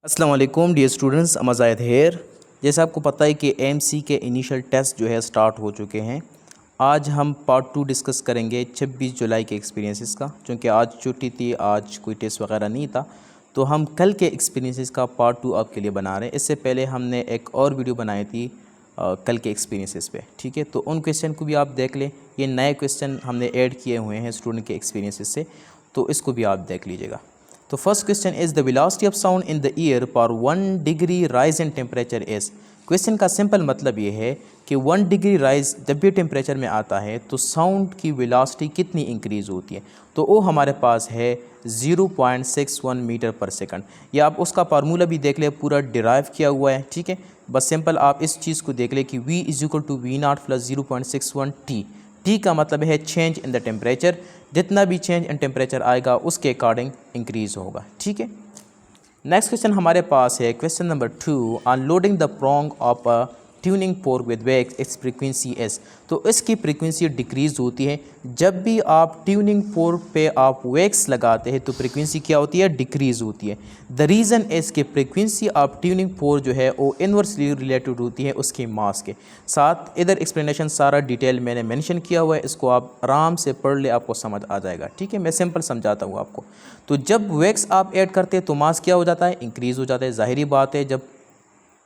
अस्सलाम वालेकुम dear students, अमज़ायद hair. जैसे आपको पता है कि एमसी के इनिशियल टेस्ट जो है स्टार्ट हो चुके हैं। आज हम पार्ट 2 डिस्कस करेंगे 26 जुलाई के एक्सपीरियंसेस का। क्योंकि आज छुट्टी थी, आज कोई टेस्ट वगैरह नहीं था, तो हम कल के एक्सपीरियंसेस का पार्ट 2 आपके लिए बना रहे हैं। इससे पहले हमने एक और वीडियो बनाई थी कल के एक्सपीरियंसेस पे, ठीक है। तो उन क्वेश्चन को भी आप देख लें। ये नए क्वेश्चन हमने ऐड किए हुए हैं स्टूडेंट के एक्सपीरियंसेस से, तो इसको भी आप देख लीजिएगा। तो first question is the velocity of sound in the year पर 1 degree rise in temperature is. Question का सिंपल मतलब ये है कि 1 डिग्री राइज जब भी टेम्परेचर में आता है तो साउंड की वेलोसिटी कितनी इंक्रीज़ होती है। तो वो हमारे पास है 0.61 मीटर पर सेकंड। या आप उसका फार्मूला भी देख ले, पूरा डिराइव किया हुआ है, ठीक है। बस सिंपल आप इस चीज़ को देख ले कि v = v0 + 0.61 t। टी का मतलब है चेंज इन द टेम्परेचर। जितना भी चेंज इन टेम्परेचर आएगा उसके अकॉर्डिंग इंक्रीज़ होगा, ठीक है। नेक्स्ट क्वेश्चन हमारे पास है question number 2, unloading the prong of a tuning fork with wax it's frequency S. तो इसकी फ्रीक्वेंसी डिक्रीज़ होती है। जब भी आप ट्यूनिंग फोर्क पे आप वैक्स लगाते हैं तो फ्रीक्वेंसी क्या होती है, डिक्रीज़ होती है। द रीज़न इज़ कि फ्रीक्वेंसी ऑफ ट्यूनिंग फोर्क जो है वो इन्वर्सली रिलेटेड होती है उसके मास के साथ। इधर एक्सप्लेनेशन सारा डिटेल मैंने मेंशन किया हुआ है, इसको आप आराम से पढ़ ले, आपको समझ आ जाएगा, ठीक है। मैं सिंपल समझाता हूँ आपको। तो जब वैक्स आप ऐड करते हैं तो मास क्या हो जाता है, इंक्रीज़ हो जाता है। ज़ाहिरी बात है, जब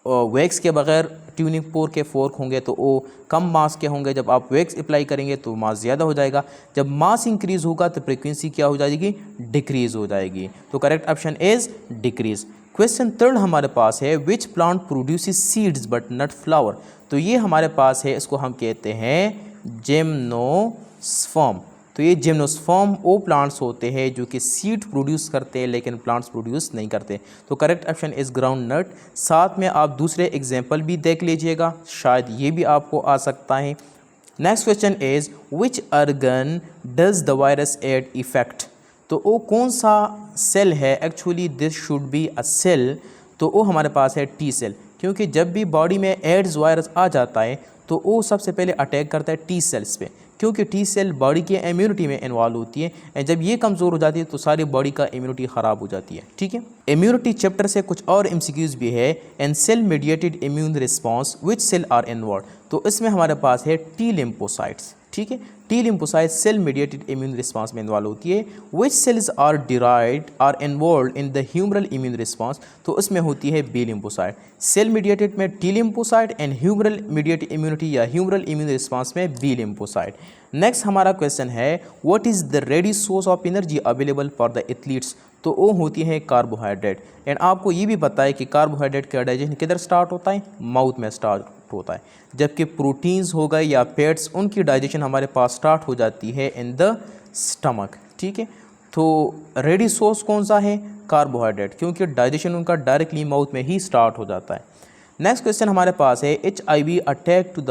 वैक्स के बगैर ट्यूनिंग फोर्क के फोर्क होंगे तो वो कम मास के होंगे। जब आप वैक्स अप्लाई करेंगे तो मास ज़्यादा हो जाएगा। जब मास इंक्रीज़ होगा तो फ्रीक्वेंसी क्या हो जाएगी, डिक्रीज़ हो जाएगी। तो correct option is decrease. Question 3 हमारे पास है which plant produces seeds but not flower. तो ये हमारे पास है, इसको हम कहते हैं जिम्नोस्पर्म। तो ये जिम्नोस्पर्म वो प्लांट्स होते हैं जो कि सीड प्रोड्यूस करते हैं लेकिन प्लांट्स प्रोड्यूस नहीं करते। तो correct option is groundnut. साथ में आप दूसरे एग्जांपल भी देख लीजिएगा, शायद ये भी आपको आ सकता है। Next question is which organ does the virus add effect. तो वो कौन सा सेल है, actually this should be a cell. तो वो हमारे पास है टी सेल। क्योंकि जब भी बॉडी में एड्स वायरस आ जाता है तो वो सबसे पहले अटैक करता है टी सेल्स पे, क्योंकि टी सेल बॉडी की इम्यूनिटी में इन्वॉल्व होती है। एंड जब ये कमज़ोर हो जाती है तो सारी बॉडी का इम्यूनिटी ख़राब हो जाती है, ठीक है। इम्यूनिटी चैप्टर से कुछ और एमसीक्यूज़ भी है। And cell mediated immune response which cell are involve. तो इसमें हमारे पास है टी लिम्फोसाइट्स, ठीक है। T lymphocyte cell mediated immune response में इन्वॉल्व होती है। Which cells are derived are involve in the humoral immune response. तो उसमें होती है बी लिम्फोसाइट। सेल मीडिएटेड में T lymphocyte and humoral mediated immunity या ह्यूमरल इम्यून रिस्पांस में बी लिम्फोसाइट। नेक्स्ट हमारा क्वेश्चन है what is the ready source of energy available for the athletes. तो वो होती है कार्बोहाइड्रेट। एंड आपको ये भी पता है कि कार्बोहाइड्रेट का डाइजेशन किधर स्टार्ट होता है, माउथ में स्टार्ट होता है। जबकि प्रोटीन्स हो गए या फैट्स, उनकी डाइजेशन हमारे पास स्टार्ट हो जाती है इन द स्टमक, ठीक है। तो रेडी सोर्स कौन सा है, कार्बोहाइड्रेट, क्योंकि डाइजेशन उनका डायरेक्टली माउथ में ही स्टार्ट हो जाता है। नेक्स्ट क्वेश्चन हमारे पास है HIV attack to the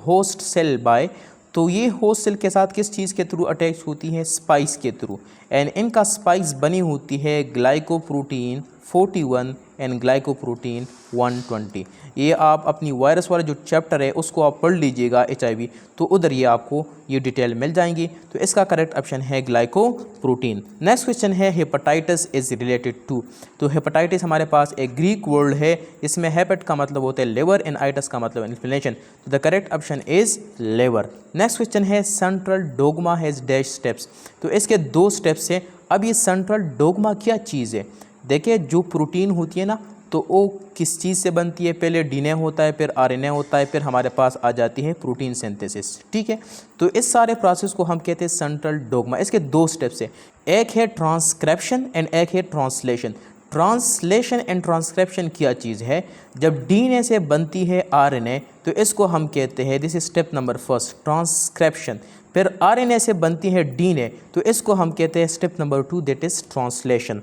host cell by. तो ये होस्ट सेल के साथ किस चीज़ के थ्रू अटैच होती है, स्पाइस के थ्रू। एंड इनका स्पाइस बनी होती है ग्लाइकोप्रोटीन 41 एंड ग्लाइकोप्रोटीन 120। ये आप अपनी वायरस वाला जो चैप्टर है उसको आप पढ़ लीजिएगा HIV, तो उधर ये आपको ये डिटेल मिल जाएंगी। तो इसका करेक्ट ऑप्शन है ग्लाइकोप्रोटीन। नेक्स्ट क्वेश्चन है हेपेटाइटिस इज रिलेटेड टू। तो हेपेटाइटिस हमारे पास एक ग्रीक वर्ड है, इसमें हेपेट का मतलब होता है लिवर एंड आइटस का मतलब इन्फ्लेमेशन। तो the correct option is liver. Next question है central dogma has dash steps. तो इसके 2 स्टेप्स हैं। अब ये सेंट्रल डोगमा क्या चीज़ है, देखिए जो प्रोटीन होती है ना, तो वो किस चीज़ से बनती है, पहले DNA होता है, फिर RNA होता है, फिर हमारे पास आ जाती है प्रोटीन सिंथेसिस, ठीक है। तो इस सारे प्रोसेस को हम कहते हैं सेंट्रल डोगमा। इसके 2 स्टेप्स हैं, एक है ट्रांसक्रिप्शन एंड एक है ट्रांसलेशन। ट्रांसलेशन एंड ट्रांसक्रिप्शन क्या चीज़ है, जब DNA से बनती है RNA तो इसको हम कहते हैं, this is step number 1 transcription. फिर RNA से बनती है DNA तो इसको हम कहते हैं step number 2 that is translation.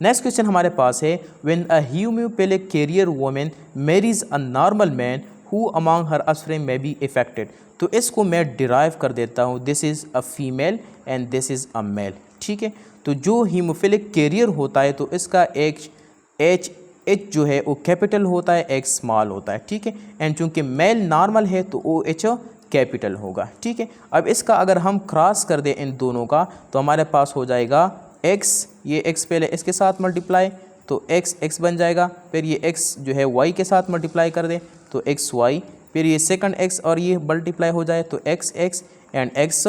Next question हमारे पास है when a hemophilic carrier woman marries a normal man who among her offspring में बी इफेक्टेड। तो इसको मैं डिराइव कर देता हूँ, this is a female and this is a male, ठीक है। तो जो हीमोफिलिक कैरियर होता है तो इसका एच जो है वो कैपिटल होता है, एक स्मॉल होता है, ठीक है। एंड चूँकि मेल नॉर्मल है तो OH कैपिटल होगा, ठीक है। अब इसका अगर हम क्रॉस कर दें इन दोनों का तो हमारे पास हो जाएगा X, ये X पहले इसके साथ मल्टीप्लाई तो एक्स एक्स बन जाएगा, फिर ये एक्स जो है वाई के साथ मल्टीप्लाई कर दें तो एक्स वाई, फिर ये सेकंड एक्स और ये मल्टीप्लाई हो जाए तो x x and x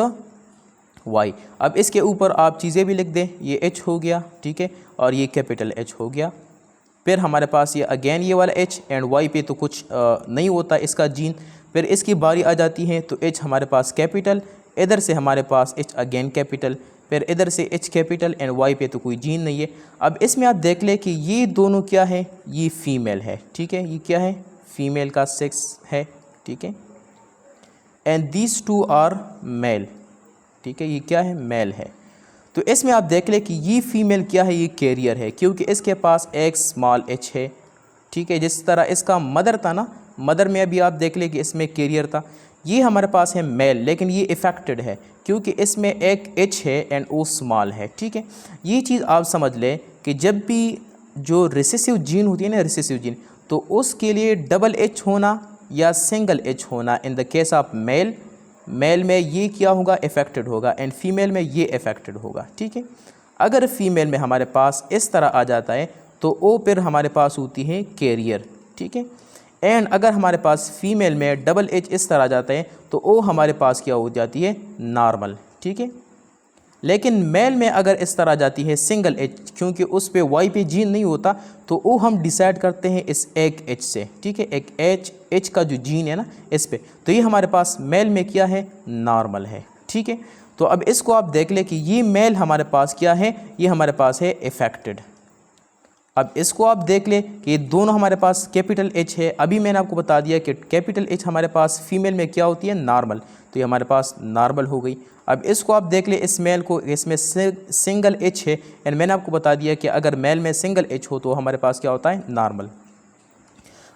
y. अब इसके ऊपर आप चीज़ें भी लिख दें, ये एच हो गया, ठीक है, और ये कैपिटल एच हो गया। फिर हमारे पास ये अगेन ये वाला एच एंड वाई पे तो कुछ नहीं होता इसका जीन। फिर इसकी बारी आ जाती है तो एच हमारे पास कैपिटल, इधर से हमारे पास एच अगेन कैपिटल, फिर इधर से एच कैपिटल एंड वाई पे तो कोई जीन नहीं है। अब इसमें आप देख लें कि ये दोनों क्या है, ये फीमेल है, ठीक है, ये क्या है, फीमेल का सेक्स है, ठीक है, and these two are male, ठीक है, ये क्या है, मेल है। तो इसमें आप देख लें कि ये फीमेल क्या है, ये कैरियर है, क्योंकि इसके पास एक्स स्मॉल एच है, ठीक है, जिस तरह इसका मदर था ना, मदर में अभी आप देख लें कि इसमें कैरियर था। ये हमारे पास है मेल, लेकिन ये इफेक्टेड है क्योंकि इसमें एक एच है एंड ओ स्मॉल है, ठीक है। ये चीज़ आप समझ लें कि जब भी जो रिसेसिव जीन होती है ना, रिसेसिव जीन, तो उसके लिए डबल एच होना या सिंगल एच होना in the case of male, male में ये क्या होगा, इफेक्टेड होगा, एंड फीमेल में ये इफेक्टेड होगा, ठीक है। अगर फीमेल में हमारे पास इस तरह आ जाता है तो ओ फिर हमारे पास होती है कैरियर, ठीक है, एंड अगर हमारे पास फीमेल में डबल एच इस तरह आ जाता है तो ओ हमारे पास क्या हो जाती है, नॉर्मल, ठीक है। लेकिन मेल में अगर इस तरह जाती है सिंगल एच, क्योंकि उस पे वाई पे जीन नहीं होता, तो वो हम डिसाइड करते हैं इस एक एच से, ठीक है, एक एच का जो जीन है ना इस पे, तो ये हमारे पास मेल में क्या है, नॉर्मल है, ठीक है। तो अब इसको आप देख ले कि ये मेल हमारे पास क्या है, ये हमारे पास है इफेक्टेड। अब इसको आप देख ले कि ये दोनों हमारे पास कैपिटल एच है। अभी मैंने आपको बता दिया कि कैपिटल एच हमारे पास फीमेल में क्या होती है, नॉर्मल, तो ये हमारे पास नॉर्मल हो गई। अब इसको आप देख ले, इस मेल को, इसमें सिंगल एच है, एंड मैंने आपको बता दिया कि अगर मेल में सिंगल एच हो तो हमारे पास क्या होता है, नॉर्मल।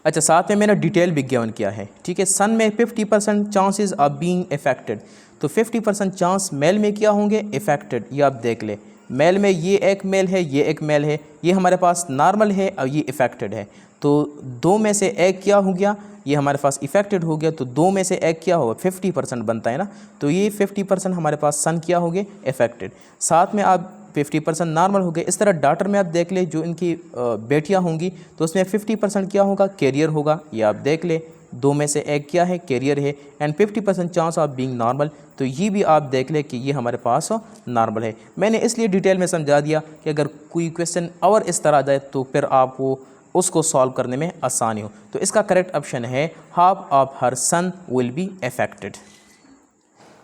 अच्छा, साथ में मैंने डिटेल भी गिवन किया है, ठीक है। सन में 50% चांसेस ऑफ बीइंग इफेक्टेड, तो 50% चांस मेल में क्या होंगे, इफेक्टेड। ये आप देख ले, मेल में ये एक मेल है, ये एक मेल है, ये हमारे पास नॉर्मल है और ये इफेक्टेड है, तो दो में से एक क्या हो गया, ये हमारे पास इफेक्टेड हो गया, तो दो में से एक क्या होगा, 50% बनता है ना, तो ये 50% हमारे पास सन क्या हो गए, इफेक्टेड। साथ में आप 50% नॉर्मल हो गए। इस तरह डॉटर में आप देख ले, जो इनकी बेटियां होंगी तो उसमें 50% क्या होगा, कैरियर होगा, ये आप देख ले, दो में से एक क्या है, कैरियर है, and 50% chance of being normal, तो ये भी आप देख ले कि ये हमारे पास नॉर्मल है। मैंने इसलिए डिटेल में समझा दिया कि अगर कोई क्वेश्चन और इस तरह आ जाए तो फिर आपको उसको सॉल्व करने में आसानी हो। तो इसका करेक्ट ऑप्शन है half of her son will be affected.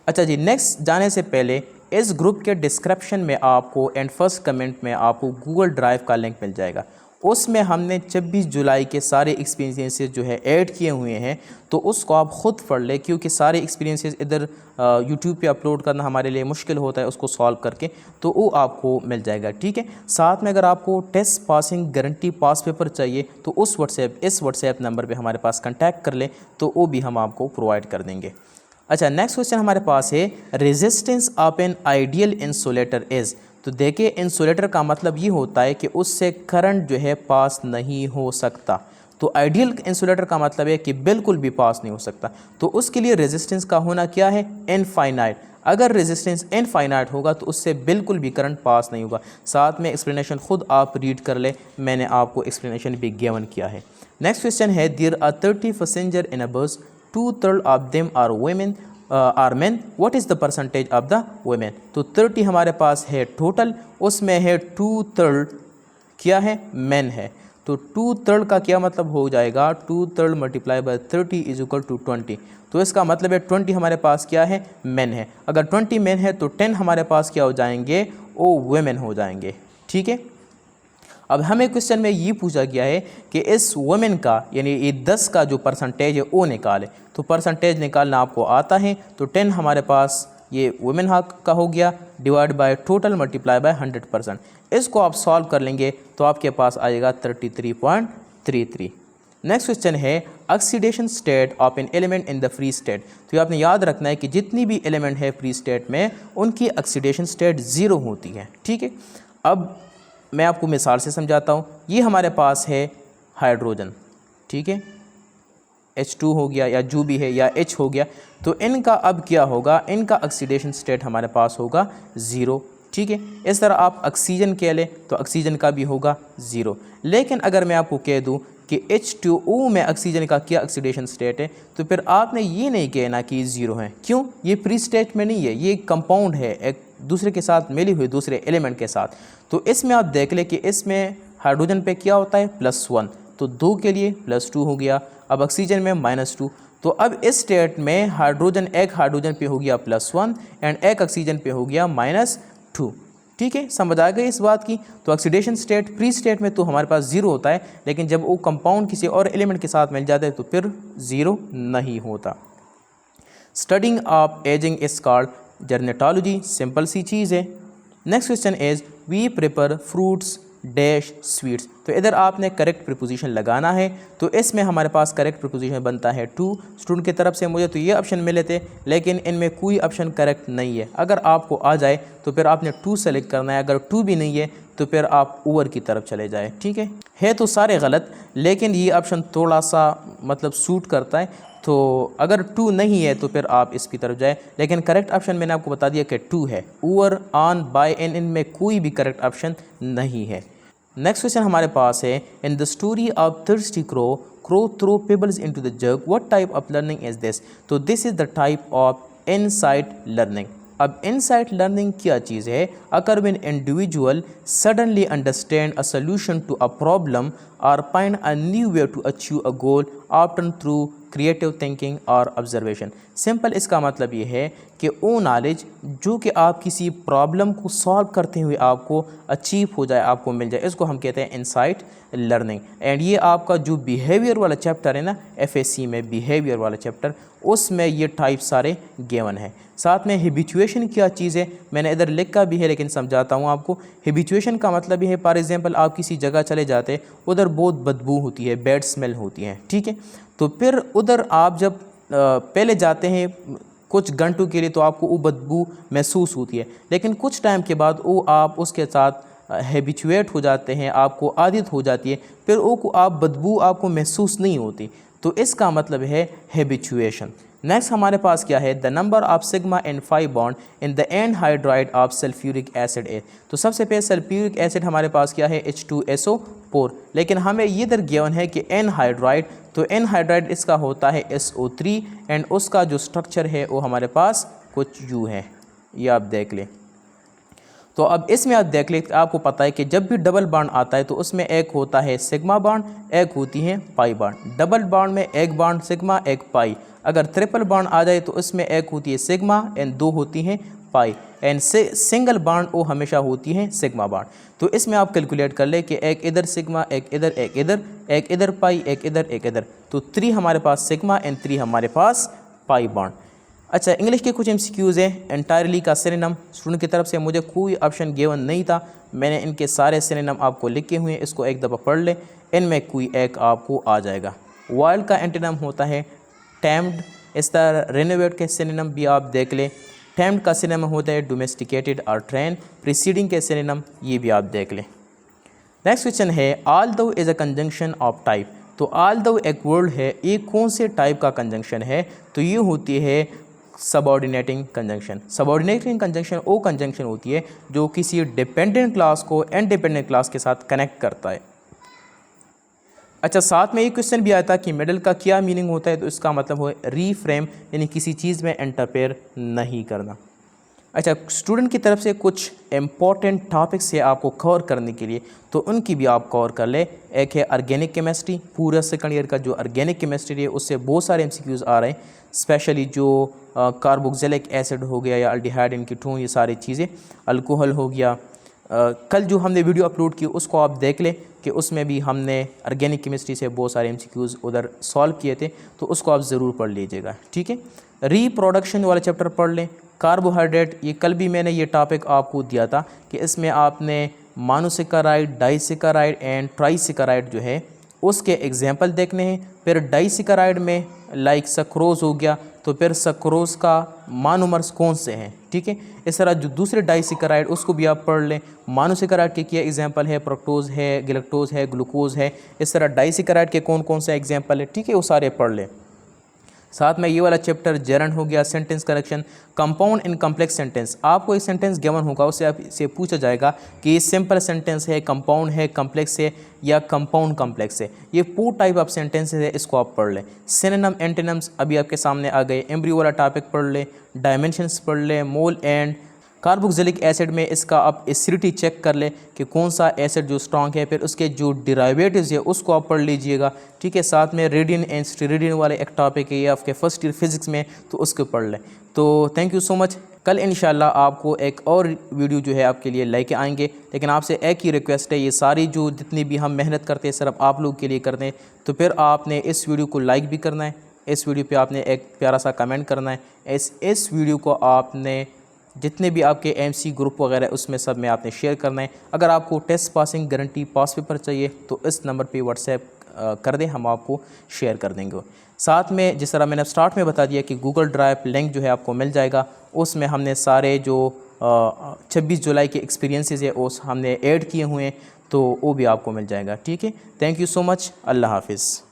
अच्छा जी, नेक्स्ट जाने से पहले इस ग्रुप के डिस्क्रिप्शन में आपको एंड फर्स्ट कमेंट में आपको गूगल ड्राइव का लिंक मिल जाएगा। उसमें हमने 26 जुलाई के सारे एक्सपीरियंसेस जो है ऐड किए हुए हैं, तो उसको आप ख़ुद पढ़ लें, क्योंकि सारे एक्सपीरियंसेस इधर यूट्यूब पे अपलोड करना हमारे लिए मुश्किल होता है उसको सॉल्व करके, तो वो आपको मिल जाएगा, ठीक है। साथ में अगर आपको टेस्ट पासिंग गारंटी पास पेपर चाहिए तो इस व्हाट्सएप नंबर पर हमारे पास कॉन्टैक्ट कर लें, तो वो भी हम आपको प्रोवाइड कर देंगे। अच्छा, नेक्स्ट क्वेश्चन हमारे पास है, resistance of an ideal insulator is. तो देखिए, इंसुलेटर का मतलब ये होता है कि उससे करंट जो है पास नहीं हो सकता। तो आइडियल इंसुलेटर का मतलब है कि बिल्कुल भी पास नहीं हो सकता, तो उसके लिए रेजिस्टेंस का होना क्या है, इनफाइनाइट। अगर रेजिस्टेंस इनफाइनाइट होगा तो उससे बिल्कुल भी करंट पास नहीं होगा। साथ में एक्सप्लेनेशन खुद आप रीड कर ले, मैंने आपको एक्सप्लेनेशन भी गिवन किया है। नेक्स्ट क्वेश्चन है, there are 30 passenger in a bus, 2/3 of them are women are man, what is the percentage of the women. तो 30 हमारे पास है टोटल, उसमें है 2/3 क्या है, मैन है। तो 2/3 का क्या मतलब हो जाएगा, 2/3 multiply by 30 is equal to 20। तो इसका मतलब है 20 हमारे पास क्या है, मैन है। अगर 20 मैन है तो 10 हमारे पास क्या हो जाएंगे, वो वुमेन हो जाएंगे, ठीक है। अब हमें क्वेश्चन में ये पूछा गया है कि इस वुमेन का यानी ये 10 का जो परसेंटेज है वो निकाले। तो परसेंटेज निकालना आपको आता है, तो 10 हमारे पास ये वुमेन हक का हो गया, divide by total multiply by 100%। इसको आप सॉल्व कर लेंगे तो आपके पास आएगा 33.33। नेक्स्ट क्वेश्चन है, oxidation state of an element in the free state. तो ये आपने याद रखना है कि जितनी भी एलिमेंट है फ्री स्टेट में उनकी ऑक्सीडेशन स्टेट 0 होती है, ठीक है। अब मैं आपको मिसाल से समझाता हूँ। ये हमारे पास है हाइड्रोजन, ठीक है, H2 हो गया या जो भी है, या H हो गया, तो इनका अब क्या होगा, इनका ऑक्सीडेशन स्टेट हमारे पास होगा 0। ठीक है। इस तरह आप ऑक्सीजन कह लें तो ऑक्सीजन का भी होगा 0। लेकिन अगर मैं आपको कह दूं कि H2O में ऑक्सीजन का क्या ऑक्सीडेशन स्टेट है तो फिर आपने ये नहीं कहना कि 0 है। क्यों? ये प्री स्टेट में नहीं है, ये कंपाउंड है एक दूसरे के साथ मिली हुई, दूसरे एलिमेंट के साथ। तो इसमें आप देख लें कि इसमें हाइड्रोजन पे क्या होता है +1, तो 2 के लिए +2 हो गया। अब ऑक्सीजन में -2, तो अब इस स्टेट में हाइड्रोजन एक हाइड्रोजन पे हो गया +1 एंड एक ऑक्सीजन पे हो गया -2। ठीक है, समझ आ गई इस बात की। तो ऑक्सीडेशन स्टेट प्री स्टेट में तो हमारे पास 0 होता है, लेकिन जब वो कंपाउंड किसी और एलिमेंट के साथ मिल जाता है तो फिर 0 नहीं होता। Studying of aging is called gerontology, simple सी चीज़ है। Next question is we prepare fruits dash sweets. तो इधर आपने करेक्ट प्रीपोजिशन लगाना है, तो इसमें हमारे पास करेक्ट प्रीपोजिशन बनता है टू। स्टूडेंट की तरफ से मुझे तो ये ऑप्शन मिले थे, लेकिन इनमें कोई ऑप्शन करेक्ट नहीं है। अगर आपको आ जाए तो फिर आपने टू सेलेक्ट करना है, अगर टू भी नहीं है तो फिर आप ओवर की तरफ चले जाए। ठीक है तो सारे गलत, लेकिन ये ऑप्शन थोड़ा सा मतलब सूट करता है। तो अगर टू नहीं है तो फिर आप इसकी तरफ जाए, लेकिन करेक्ट ऑप्शन मैंने आपको बता दिया कि टू है। ओवर, ऑन, बाय, इनमें कोई भी करेक्ट ऑप्शन नहीं है। नेक्स्ट क्वेश्चन हमारे पास है in the story of thirsty crow throw pebbles into the jug, what type of learning is this. तो this is the type of insight learning. अब इनसाइट लर्निंग क्या चीज़ है? अगर when individual suddenly understand a solution to a problem और find a new way to achieve a goal often through creative thinking और observation. Simple इसका मतलब ये है कि वो नॉलेज जो कि आप किसी प्रॉब्लम को सॉल्व करते हुए आपको अचीव हो जाए, आपको मिल जाए, इसको हम कहते हैं इनसाइट लर्निंग। एंड ये आपका जो बिहेवियर वाला चैप्टर है ना, FSC में बिहेवियर वाला चैप्टर, उसमें ये टाइप सारे गिवन है। साथ में हैबिचुएशन क्या चीज़ है मैंने इधर लिखा भी है, लेकिन समझाता हूँ आपको। हैबिचुएशन का मतलब ये है, फॉर एग्जांपल आप किसी जगह चले जाते हैं, उधर बहुत बदबू होती है, बैड स्मेल होती है। ठीक है, तो फिर उधर आप जब पहले जाते हैं कुछ घंटों के लिए तो आपको वो बदबू महसूस होती है, लेकिन कुछ टाइम के बाद वो आप उसके साथ हैबिचुएट हो जाते हैं, आपको आदत हो जाती है, फिर वो आप बदबू आपको महसूस नहीं होती। तो इसका मतलब है हैबिचुएशन। नेक्स्ट हमारे पास क्या है? The number of sigma and 5 bond in the end hydride of sulphuric acid है। तो सबसे पहले सल्फ्यूरिक एसिड हमारे पास क्या है? H2SO4, लेकिन हमें ये इधर गिवन है कि एन हाइड्राइड, तो एन हाइड्राइड इसका होता है SO3 एंड उसका जो स्ट्रक्चर है वो हमारे पास कुछ यू है, ये आप देख लें। तो अब इसमें आप देख लें, आपको पता है कि जब भी डबल बॉन्ड आता है तो उसमें एक होता है सिग्मा बॉन्ड, एक होती है पाई बॉन्ड। डबल बॉन्ड में एक बॉन्ड सिग्मा, एक पाई। अगर ट्रिपल बॉन्ड आ जाए तो उसमें एक होती है सिग्मा एंड 2 होती हैं पाई। एंड सिंगल बॉन्ड वो हमेशा होती है सिग्मा बॉन्ड। तो इसमें आप कैलकुलेट कर ले कि एक इधर सिग्मा, एक इधर, एक इधर, एक इधर पाई, एक इधर, एक इधर, तो 3 हमारे पास सिग्मा एंड 3 हमारे पास पाई बॉन्ड। अच्छा, इंग्लिश के कुछ MCQs हैं। एंटायरली का सिनोनिम, स्टूडेंट की तरफ से मुझे कोई ऑप्शन गिवन नहीं था, मैंने इनके सारे सिनोनिम आपको लिखे हुए हैं, इसको एक दफ़ा पढ़ ले, इनमें कोई एक आपको आ जाएगा। वाइल्ड का एंटोनिम होता है टैम्ड। इस तरह रेनोवेट के सिनोनिम भी आप देख ले। टैम्ड का सिनोनिम होता है डोमेस्टिकेटेड और ट्रेन। प्रीसीडिंग के सिनोनिम ये भी आप देख लें। नेक्स्ट क्वेश्चन है although is a conjunction of type. तो ऑल्दो एक वर्ड है, ये कौन से टाइप का कंजंक्शन है? तो ये होती है सबऑर्डिनेटिंग कंजंक्शन। सबऑर्डिनेटिंग कंजंक्शन वो कंजंक्शन होती है जो किसी डिपेंडेंट क्लास को इंडिपेंडेंट क्लास के साथ कनेक्ट करता है। अच्छा, साथ में एक क्वेश्चन भी आता है कि मिडल का क्या मीनिंग होता है? तो इसका मतलब है रीफ्रेम, यानी किसी चीज़ में इंटरफेयर नहीं करना। अच्छा, स्टूडेंट की तरफ से कुछ इम्पॉर्टेंट टॉपिक्स है आपको कवर करने के लिए, तो उनकी भी आप कवर कर ले। एक है ऑर्गेनिक केमिस्ट्री, पूरा सेकंड ईयर का जो ऑर्गेनिक केमिस्ट्री है उससे बहुत सारे MCQs आ रहे हैं, स्पेशली जो कार्बोक्सिलिक एसिड हो गया या अल्डिहाइड, इनकी टू, ये सारी चीज़ें, अल्कोहल हो गया। कल जो हमने वीडियो अपलोड की उसको आप देख लें कि उसमें भी हमने ऑर्गेनिक केमिस्ट्री से बहुत सारे MCQs उधर सॉल्व किए थे, तो उसको आप ज़रूर पढ़ लीजिएगा। ठीक है, रीप्रोडक्शन वाला चैप्टर पढ़ लें। कार्बोहाइड्रेट, ये कल भी मैंने ये टॉपिक आपको दिया था कि इसमें आपने मोनोसेकेराइड, डाइसेकेराइड एंड ट्राइसेकेराइड जो है उसके एग्जाम्पल देखने हैं। फिर डाइसेकेराइड में लाइक सक्रोज हो गया, तो फिर सक्रोज का मोनोमर्स कौन से हैं। ठीक है, इस तरह जो दूसरे डाइसेकेराइड उसको भी आप पढ़ लें। मोनोसेकेराइड के क्या एग्जाम्पल है? फ्रक्टोज है, गैलेक्टोज है, ग्लूकोज है। इस तरह डाइसेकेराइड के कौन कौन से एग्जाम्पल है, ठीक है, वो सारे पढ़ लें। साथ में ये वाला चैप्टर जेरंड हो गया, sentence correction, compound in complex sentence. आपको एक सेंटेंस गिवन होगा, उससे आपसे पूछा जाएगा कि ये सिंपल सेंटेंस है, कंपाउंड है, कम्प्लेक्स है या कंपाउंड कम्प्लेक्स है। ये 4 टाइप ऑफ सेंटेंसेस है, इसको आप पढ़ लें। सिनोनिम एंटोनिम्स अभी आपके सामने आ गए। एम्ब्रियो वाला टॉपिक पढ़ लें, डायमेंशंस पढ़ लें, मोल एंड कार्बोक्सिलिक एसिड में इसका आप एसिडिटी चेक कर ले कि कौन सा एसिड जो स्ट्रॉन्ग है, फिर उसके जो डिराइवेटिव्स है उसको आप पढ़ लीजिएगा, ठीक है। साथ में रेडियन एंड स्टेरेडियन वाले एक टॉपिक है, ये आपके फर्स्ट ईयर फिजिक्स में, तो उसको पढ़ लें। तो थैंक यू सो मच। कल इंशाल्लाह आपको एक और वीडियो जो है आपके लिए लेके आएंगे, लेकिन आपसे एक ही रिक्वेस्ट है, ये सारी जो जितनी भी हम मेहनत करते हैं सिर्फ आप लोग के लिए करते हैं, तो फिर आपने इस वीडियो को लाइक भी करना है, इस वीडियो पे आपने एक प्यारा सा कमेंट करना है, इस वीडियो को आपने जितने भी आपके एमसी ग्रुप वगैरह उसमें सब में आपने शेयर करना है। अगर आपको टेस्ट पासिंग गारंटी पास पेपर चाहिए तो इस नंबर पे व्हाट्सएप कर दें, हम आपको शेयर कर देंगे। साथ में जिस तरह मैंने स्टार्ट में बता दिया कि गूगल ड्राइव लिंक जो है आपको मिल जाएगा, उसमें हमने सारे जो 26 जुलाई के एक्सपीरियंसेस है उस हमने ऐड किए हुए हैं, तो वो भी आपको मिल जाएगा, ठीक है। Thank you so much. अल्लाह हाफिज़।